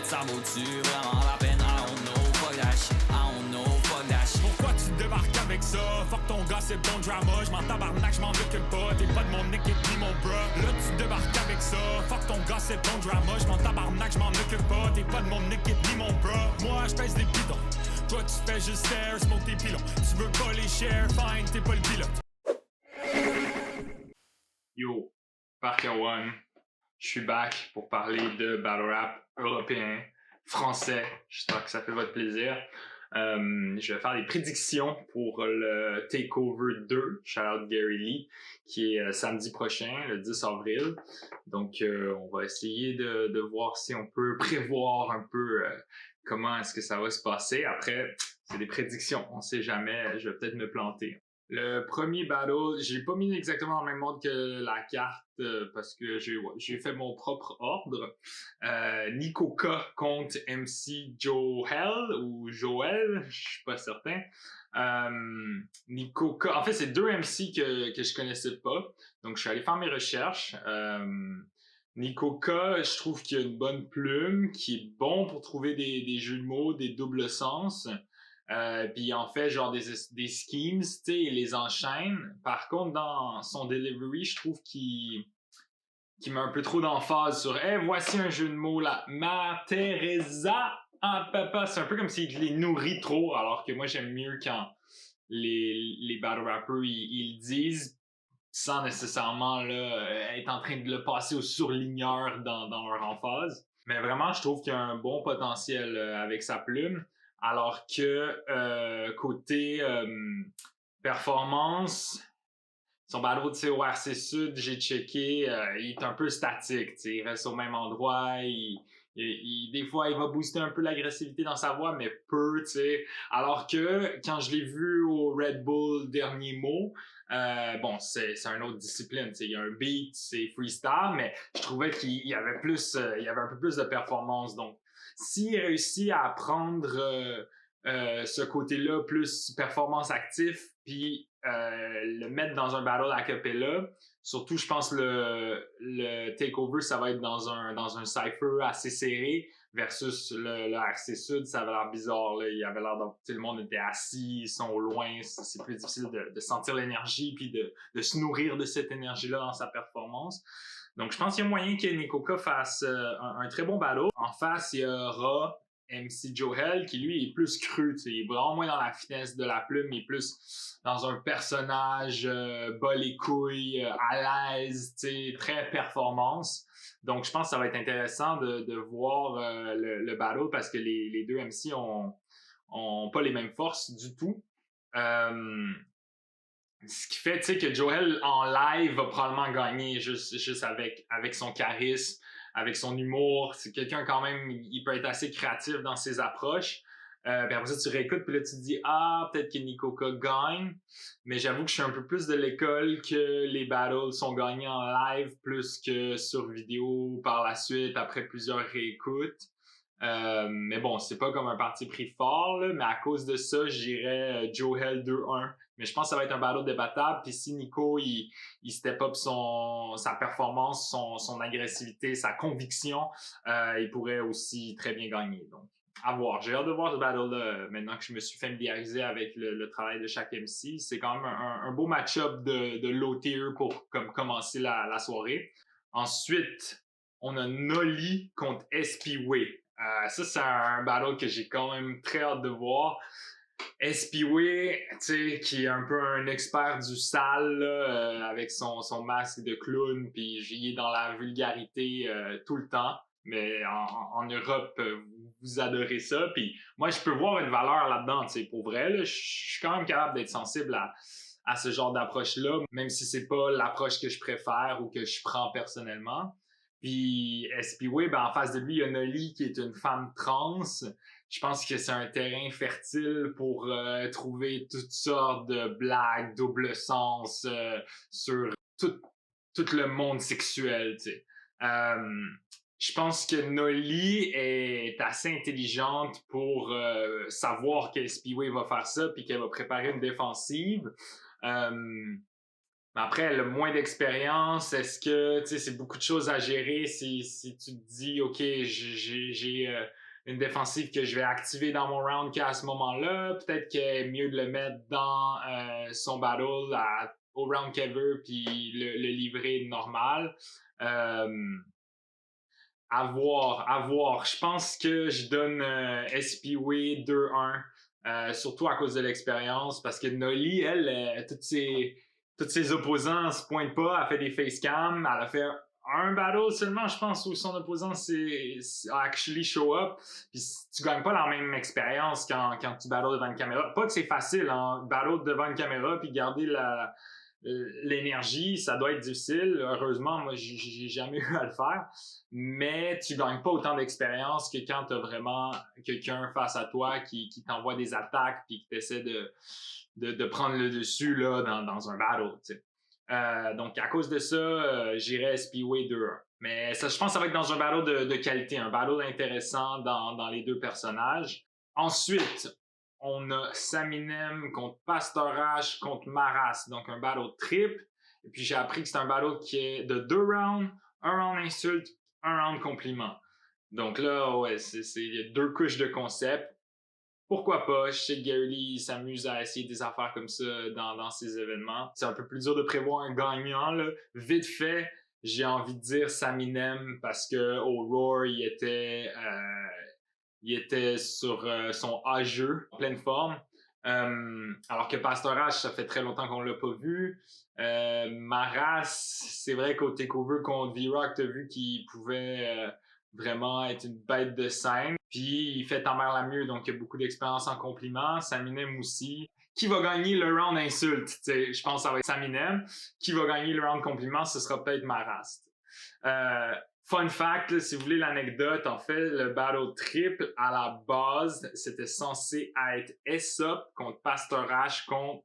Ça vaut-tu vraiment la peine? I don't know, fuck that shit. I don't know, fuck that shit. Pourquoi tu débarques avec ça? Fuck ton gars, c'est bon drama. J'm'en tabarnak, j'm'en occupe pas. T'es pas de mon équipe ni mon bro. Là, tu débarques avec ça. Fuck ton gars, c'est bon drama. J'm'en tabarnak, j'm'en occupe pas. T'es pas de mon équipe ni mon bro. Moi, j'pèse des bidons. Toi, tu fais juste stare, smoke tes pilons. Tu veux pas les share, fine, t'es pas le pilote. Yo, Parker One, je suis back pour parler de battle rap européen, français. J'espère que ça fait votre plaisir. Je vais faire des prédictions pour le Takeover 2, shout out Gary Lee, qui est samedi prochain, le 10 avril. Donc, on va essayer de voir si on peut prévoir un peu comment est-ce que ça va se passer. Après, c'est des prédictions, on sait jamais, je vais peut-être me planter. Le premier battle, j'ai pas mis exactement dans le même ordre que la carte parce que j'ai fait mon propre ordre. Nico K contre MC Joel ou Joel, je suis pas certain. Nico K, en fait c'est deux MC que je connaissais pas, donc je suis allé faire mes recherches. Nico K, je trouve qu'il a une bonne plume, qui est bon pour trouver des jeux de mots, des doubles sens. Puis en fait genre des schemes, tu sais, il les enchaîne. Par contre, dans son delivery, je trouve qu'il met un peu trop d'emphase sur hey, voici un jeu de mots là, Ma Teresa en papa. C'est un peu comme s'il les nourrit trop, alors que moi j'aime mieux quand les battle rappers ils disent sans nécessairement là, être en train de le passer au surligneur dans leur emphase. Mais vraiment, je trouve qu'il y a un bon potentiel avec sa plume. Alors que côté performance, son battle de CORC Sud, j'ai checké, il est un peu statique, il reste au même endroit, des fois il va booster un peu l'agressivité dans sa voix, mais peu, tu sais. Alors que quand je l'ai vu au Red Bull dernier mot, bon, c'est une autre discipline, il y a un beat, c'est freestyle, mais je trouvais qu'il y avait un peu plus de performance. Donc, s'il réussit à prendre ce côté-là plus performance actif, puis le mettre dans un battle a cappella, surtout je pense le takeover ça va être dans un cypher assez serré versus le RC Sud, ça avait l'air bizarre là. Il avait l'air tout le monde était assis, ils sont au loin, c'est plus difficile de sentir l'énergie puis de se nourrir de cette énergie-là dans sa performance. Donc je pense qu'il y a moyen que Nico K fasse un très bon battle. En face, il y aura MC Joel qui lui est plus cru, il est vraiment moins dans la finesse de la plume, il est plus dans un personnage bas les couilles, à l'aise, très performance. Donc je pense que ça va être intéressant de voir le battle parce que les deux MC ont pas les mêmes forces du tout. Ce qui fait que Joel en live va probablement gagner juste avec son charisme, avec son humour. C'est quelqu'un quand même, il peut être assez créatif dans ses approches. Puis après ça, tu réécoutes, puis là, tu te dis « Ah, peut-être que Nico K gagne. » Mais j'avoue que je suis un peu plus de l'école que les battles sont gagnés en live plus que sur vidéo par la suite, après plusieurs réécoutes. Mais bon, c'est pas comme un parti pris fort, là, mais à cause de ça, j'irais Joel 2-1. Mais je pense que ça va être un battle débattable. Puis si Nico, il step up sa performance, son agressivité, sa conviction, il pourrait aussi très bien gagner. Donc, à voir. J'ai hâte de voir ce battle-là maintenant que je me suis familiarisé avec le travail de chaque MC. C'est quand même un beau match-up de low tier pour commencer la soirée. Ensuite, on a Nolly contre SPWay. Ça, c'est un battle que j'ai quand même très hâte de voir. SPWay, qui est un peu un expert du sale, là, avec son masque de clown, puis il est dans la vulgarité tout le temps. Mais en Europe, vous adorez ça. Puis moi, je peux voir une valeur là-dedans, pour vrai. Là, je suis quand même capable d'être sensible à ce genre d'approche-là, même si c'est pas l'approche que je préfère ou que je prends personnellement. Puis SPWay, en face de lui, il y a Nolly qui est une femme trans. Je pense que c'est un terrain fertile pour trouver toutes sortes de blagues, double sens sur tout le monde sexuel. Je pense que Nolly est assez intelligente pour savoir que SPWay va faire ça puis qu'elle va préparer une défensive. Mais après, le moins d'expérience, est-ce que, tu sais, c'est beaucoup de choses à gérer si tu te dis, OK, j'ai une défensive que je vais activer dans mon round qu'à ce moment-là, peut-être qu'il est mieux de le mettre dans son battle au round qu'elle veut, puis le livrer normal. À voir. Je pense que je donne SPW 2-1, surtout à cause de l'expérience, parce que Nolly, elle, tous ses opposants se pointent pas, elle fait des facecam, elle a fait un battle seulement, je pense, où son opposant actually show up. Puis tu gagnes pas la même expérience quand tu battles devant une caméra. Pas que c'est facile, hein, battle devant une caméra puis garder l'énergie, ça doit être difficile. Heureusement, moi, j'ai jamais eu à le faire. Mais tu gagnes pas autant d'expérience que quand tu as vraiment quelqu'un face à toi qui t'envoie des attaques puis qui t'essaie de prendre le dessus là, dans un battle. T'sais. Donc, à cause de ça, j'irais SPW 2-1. Mais ça, je pense que ça va être dans un battle de qualité, un battle intéressant dans les deux personnages. Ensuite, on a Saminem contre Pastorash contre Maras, donc un battle triple. Et puis j'ai appris que c'est un battle qui est de 2 rounds, un round insulte, un round compliment. Donc là, ouais, il y a 2 couches de concept. Pourquoi pas? Je sais que Gary Lee s'amuse à essayer des affaires comme ça dans ses événements. C'est un peu plus dur de prévoir un gagnant, là. Vite fait, j'ai envie de dire Saminem parce que au Roar, il était sur son A-jeu, en pleine forme. Alors que Pastorage, ça fait très longtemps qu'on l'a pas vu. Maras, c'est vrai qu'au takeover contre V-Rock, t'as vu qu'il pouvait vraiment être une bête de scène. Puis il fait tant mer la mieux, donc il a beaucoup d'expérience en compliments. Saminem aussi. Qui va gagner le round insulte? T'sais, je pense que ça va être Saminem. Qui va gagner le round compliment? Ce sera peut-être Maras. Fun fact, là, si vous voulez l'anecdote, en fait, le battle triple, à la base, c'était censé être Aesop contre Pastorash contre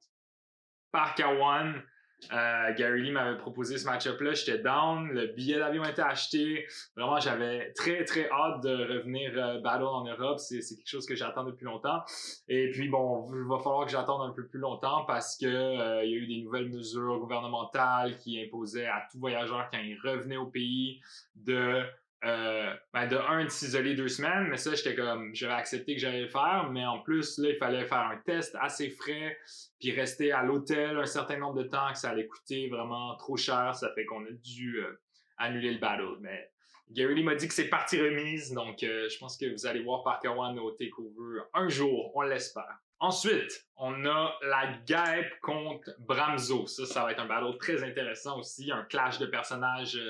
Parkawan. Gary Lee m'avait proposé ce match-up-là, j'étais down, le billet d'avion était acheté. Vraiment, j'avais très, très hâte de revenir battle en Europe. C'est quelque chose que j'attends depuis longtemps. Et puis, bon, il va falloir que j'attende un peu plus longtemps parce que il y a eu des nouvelles mesures gouvernementales qui imposaient à tout voyageur quand il revenait au pays de s'isoler 2 semaines, mais ça, j'étais comme, j'avais accepté que j'allais le faire, mais en plus, là, il fallait faire un test assez frais, puis rester à l'hôtel un certain nombre de temps, que ça allait coûter vraiment trop cher, ça fait qu'on a dû annuler le battle. Mais Gary Lee m'a dit que c'est partie remise, donc je pense que vous allez voir Parkawan au TakeOver un jour, on l'espère. Ensuite, on a la Gaep contre Bramzo. Ça va être un battle très intéressant aussi, un clash de personnages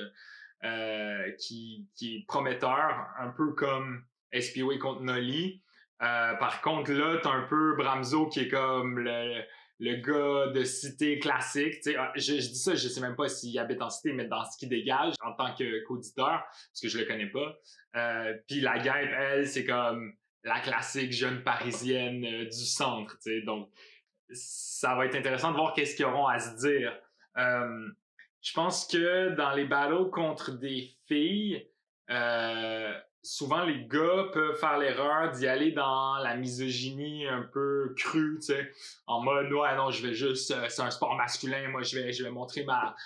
qui est prometteur, un peu comme SPW contre Nolly. Par contre, là, t'as un peu Bramzo qui est comme le gars de cité classique. Je dis ça, je sais même pas s'il habite en cité, mais dans ce qu'il dégage en tant qu'auditeur, parce que je le connais pas. Puis la Gaep, elle, c'est comme la classique jeune parisienne du centre. Donc, ça va être intéressant de voir qu'est-ce qu'ils auront à se dire. Je pense que dans les battles contre des filles, souvent les gars peuvent faire l'erreur d'y aller dans la misogynie un peu crue, tu sais, en mode ouais non, je vais juste c'est un sport masculin, moi je vais montrer ma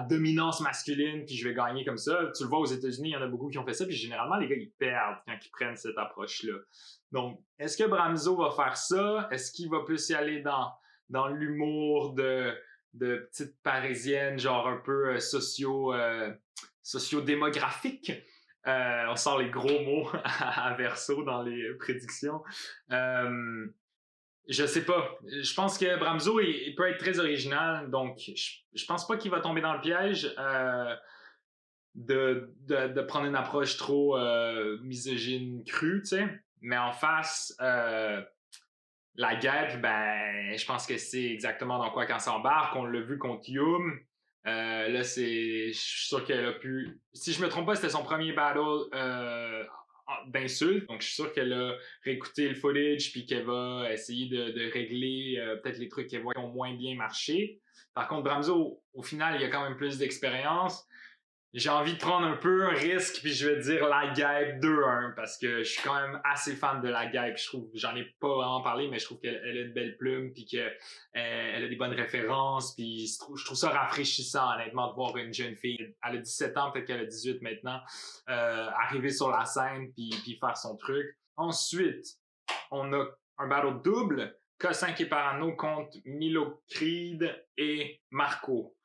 dominance masculine puis je vais gagner comme ça. Tu le vois aux États-Unis, il y en a beaucoup qui ont fait ça puis généralement les gars ils perdent quand ils prennent cette approche-là. Donc, est-ce que Bramzo va faire ça? Est-ce qu'il va plus y aller dans l'humour de petites parisiennes, genre un peu socio-démographique. On sort les gros mots à verso dans les prédictions. Je sais pas. Je pense que Bramzo il peut être très original, donc je pense pas qu'il va tomber dans le piège de prendre une approche trop misogyne crue, tu sais. Mais en face, la Gaep, ben, je pense que c'est exactement dans quoi qu'elle s'embarque. On l'a vu contre Yum. Là, je suis sûr qu'elle a pu. Si je me trompe pas, c'était son premier battle d'insulte. Donc, je suis sûr qu'elle a réécouté le footage puis qu'elle va essayer de régler peut-être les trucs qu'elle voit qui ont moins bien marché. Par contre, Bramzo, au final, il a quand même plus d'expérience. J'ai envie de prendre un peu un risque, puis je vais dire la Gabe 2-1, parce que je suis quand même assez fan de la Gabe. Je trouve, j'en ai pas vraiment parlé, mais je trouve qu'elle a une belle plume, puis qu'elle elle a des bonnes références, puis je trouve ça rafraîchissant, honnêtement, de voir une jeune fille. Elle a 17 ans, peut-être qu'elle a 18 maintenant, arriver sur la scène, puis faire son truc. Ensuite, on a un battle double, K5 et Parano contre Milo Creed et Marco.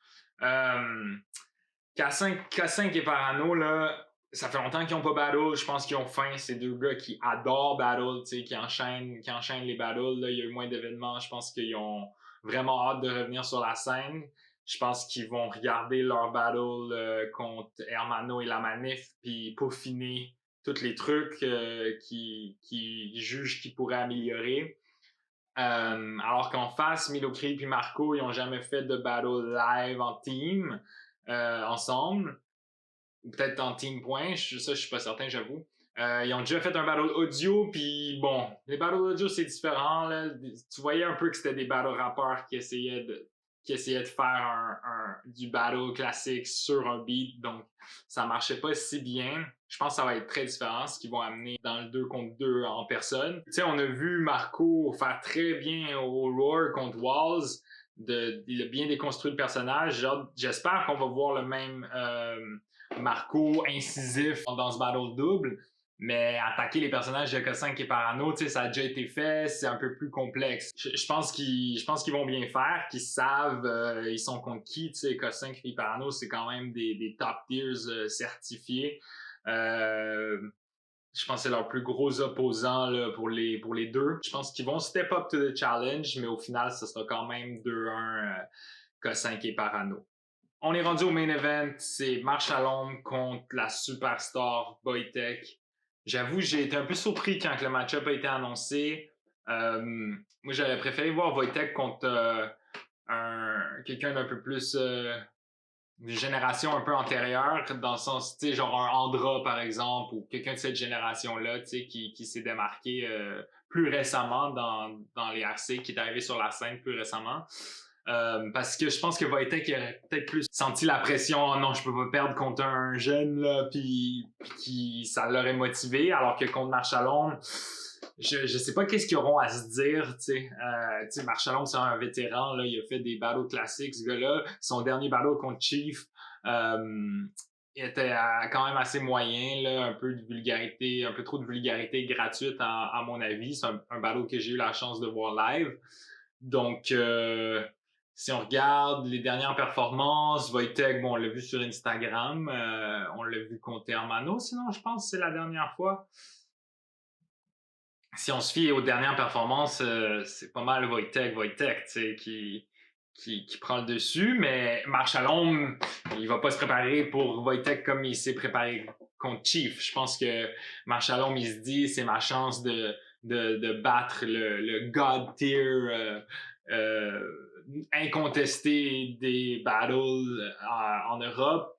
K5 et Parano, là, ça fait longtemps qu'ils n'ont pas battle. Je pense qu'ils ont faim. C'est deux gars qui adorent battle, qui enchaînent les battles. Là, il y a eu moins d'événements. Je pense qu'ils ont vraiment hâte de revenir sur la scène. Je pense qu'ils vont regarder leur battle contre Hermano et la Manif, puis peaufiner tous les trucs qu'ils jugent qu'ils pourraient améliorer. Alors qu'en face, Milo Creed et Marco, ils n'ont jamais fait de battle live en team. Ensemble, ou peut-être en team point, ça je suis pas certain, j'avoue. Ils ont déjà fait un battle audio, puis bon, les battles audio c'est différent, là. Tu voyais un peu que c'était des battle rappeurs qui essayaient de faire du battle classique sur un beat, donc ça marchait pas si bien. Je pense que ça va être très différent, ce qu'ils vont amener dans le 2 contre 2 en personne. Tu sais, on a vu Marco faire très bien au Roar contre Walls. Il a bien déconstruit le personnage. J'espère qu'on va voir le même Marco incisif dans ce battle double, mais attaquer les personnages de K5 et Parano, tu sais, ça a déjà été fait, c'est un peu plus complexe. Je pense qu'ils vont bien faire, qu'ils savent ils sont contre qui, tu sais, K5 et Parano, c'est quand même des top tiers certifiés. Je pense que c'est leur plus gros opposant là, pour les deux. Je pense qu'ils vont step up to the challenge, mais au final, ce sera quand même 2-1 K5 et Parano. On est rendu au main event, c'est Marche à l'ombre contre la superstar Boytech. J'avoue, j'ai été un peu surpris quand le match-up a été annoncé. Moi, j'aurais préféré voir Boytech contre quelqu'un d'un peu plus... une génération un peu antérieure, dans le sens, tu sais, genre un Andra, par exemple, ou quelqu'un de cette génération-là, tu sais, qui s'est démarqué plus récemment dans les RC, qui est arrivé sur la scène plus récemment. Parce que je pense que Wojtek aurait peut-être plus senti la pression, oh non, je peux pas perdre contre un jeune, là, puis qui ça l'aurait motivé, alors que contre Marchalon, je sais pas qu'est-ce qu'ils auront à se dire, tu sais, Marchalon, c'est un vétéran, là, il a fait des battles classiques, ce gars-là. Son dernier battle contre Chief, il était quand même assez moyen, là, un peu trop de vulgarité gratuite, à mon avis. C'est un battle que j'ai eu la chance de voir live. Donc, si on regarde les dernières performances, Wojtek, bon, on l'a vu sur Instagram, on l'a vu contre Hermano, sinon je pense que c'est la dernière fois. Si on se fie aux dernières performances, c'est pas mal Wojtek, tu sais, qui prend le dessus, mais Marchalon, il va pas se préparer pour Wojtek comme il s'est préparé contre Chief. Je pense que Marchalon, il se dit, c'est ma chance de battre le God tier incontesté des battles en Europe.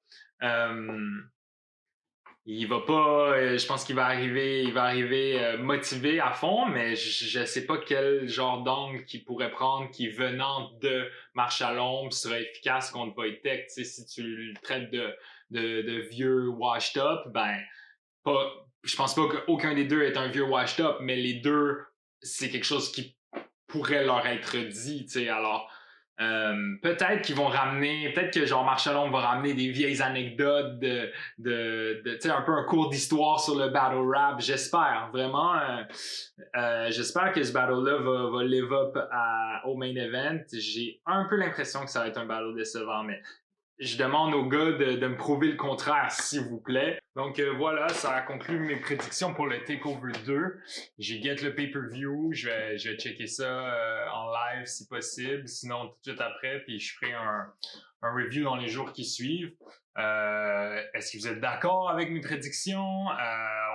Il va pas, je pense qu'il va arriver motivé à fond, mais je sais pas quel genre d'angle qu'il pourrait prendre qui venant de Marche à l'ombre serait efficace contre Wojtek. Tu sais, si tu le traites de vieux washed up, ben je pense pas qu'aucun des deux est un vieux washed up, mais les deux, c'est quelque chose qui pourrait leur être dit, tu sais. Alors peut-être qu'ils vont ramener, peut-être que genre Marchalon va ramener des vieilles anecdotes de tu sais, un peu un cours d'histoire sur le battle rap. J'espère vraiment, j'espère que ce battle-là va live up au main event. J'ai un peu l'impression que ça va être un battle décevant, mais je demande aux gars de me prouver le contraire, s'il vous plaît. Donc voilà, ça a conclu mes prédictions pour le TakeOver 2. J'ai get le pay-per-view, je vais checker ça en live si possible, sinon tout de suite après, puis je ferai un review dans les jours qui suivent. Est-ce que vous êtes d'accord avec mes prédictions?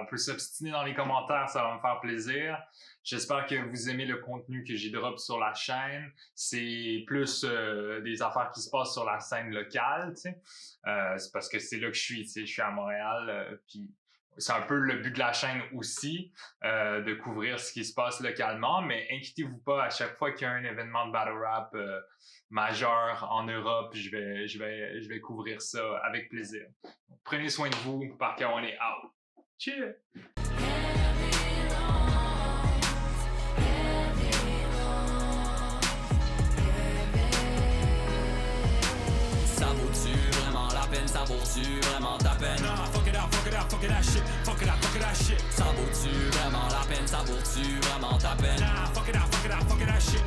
On peut s'obstiner dans les commentaires, ça va me faire plaisir. J'espère que vous aimez le contenu que j'ai drop sur la chaîne. C'est plus des affaires qui se passent sur la scène locale, tu sais. C'est parce que c'est là que je suis, tu sais. Je suis à Montréal, puis c'est un peu le but de la chaîne aussi, de couvrir ce qui se passe localement, mais inquiétez-vous pas, à chaque fois qu'il y a un événement de battle rap majeur en Europe, je vais couvrir ça avec plaisir. Donc, prenez soin de vous, Parker, on est out. Cheers! Ça vaut-tu vraiment la peine? Ça vaut-tu vraiment ta peine? Nah, fuck it out, fuck it out, fuck it out shit. Fuck it out, fuck it out shit. Ça vaut-tu vraiment la peine? Ça vaut-tu vraiment ta peine? Nah, fuck it out, fuck it out, fuck it out shit.